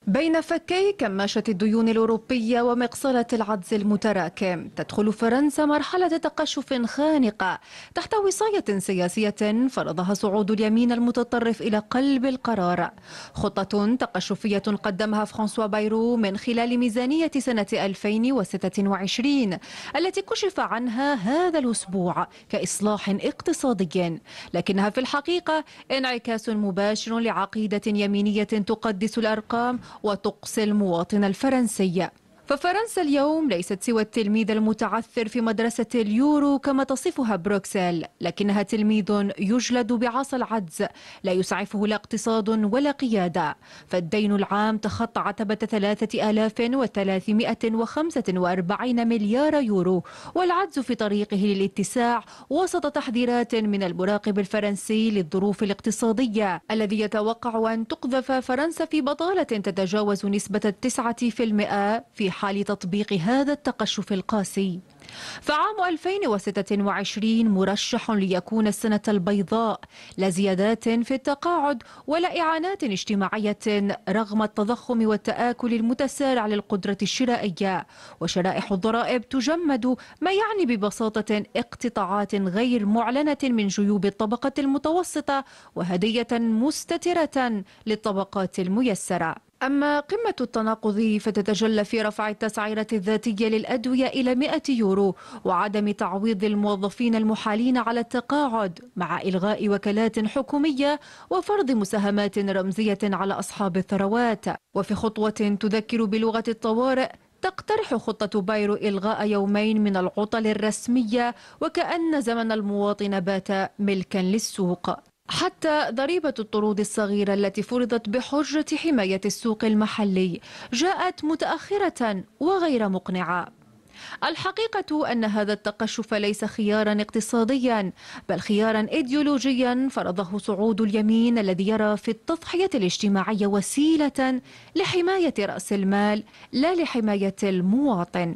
بين فكي كماشة الديون الأوروبية ومقصلة العجز المتراكم، تدخل فرنسا مرحلة تقشف خانقة تحت وصاية سياسية فرضها صعود اليمين المتطرف إلى قلب القرار. خطة تقشفية قدمها فرانسوا بايرو من خلال ميزانية سنة 2026 التي كشف عنها هذا الأسبوع كإصلاح اقتصادي، لكنها في الحقيقة انعكاس مباشر لعقيدة يمينية تقدس الأرقام وتقصي المواطن الفرنسي. ففرنسا اليوم ليست سوى التلميذ المتعثر في مدرسة اليورو كما تصفها بروكسل، لكنها تلميذ يجلد بعصا العجز لا يسعفه لا اقتصاد ولا قيادة. فالدين العام تخطى عتبة 3345 مليار يورو، والعجز في طريقه للاتساع وسط تحذيرات من المراقب الفرنسي للظروف الاقتصادية الذي يتوقع أن تقذف فرنسا في بطالة تتجاوز نسبة 9% في حال تطبيق هذا التقشف القاسي. فعام 2026 مرشح ليكون السنة البيضاء، لا زيادات في التقاعد ولا إعانات اجتماعية رغم التضخم والتآكل المتسارع للقدرة الشرائية، وشرائح الضرائب تجمد، ما يعني ببساطة اقتطاعات غير معلنة من جيوب الطبقة المتوسطة وهدية مستترة للطبقات الميسرة. أما قمة التناقض فتتجلى في رفع التسعيرة الذاتية للأدوية إلى 100 يورو وعدم تعويض الموظفين المحالين على التقاعد، مع إلغاء وكالات حكومية وفرض مساهمات رمزية على أصحاب الثروات. وفي خطوة تذكر بلغة الطوارئ، تقترح خطة بايرو إلغاء يومين من العطل الرسمية، وكأن زمن المواطن بات ملكا للسوق. حتى ضريبة الطرود الصغيرة التي فرضت بحجة حماية السوق المحلي جاءت متأخرة وغير مقنعة. الحقيقة أن هذا التقشف ليس خيارا اقتصاديا، بل خيارا إيديولوجيا فرضه صعود اليمين الذي يرى في التضحية الاجتماعية وسيلة لحماية رأس المال لا لحماية المواطن.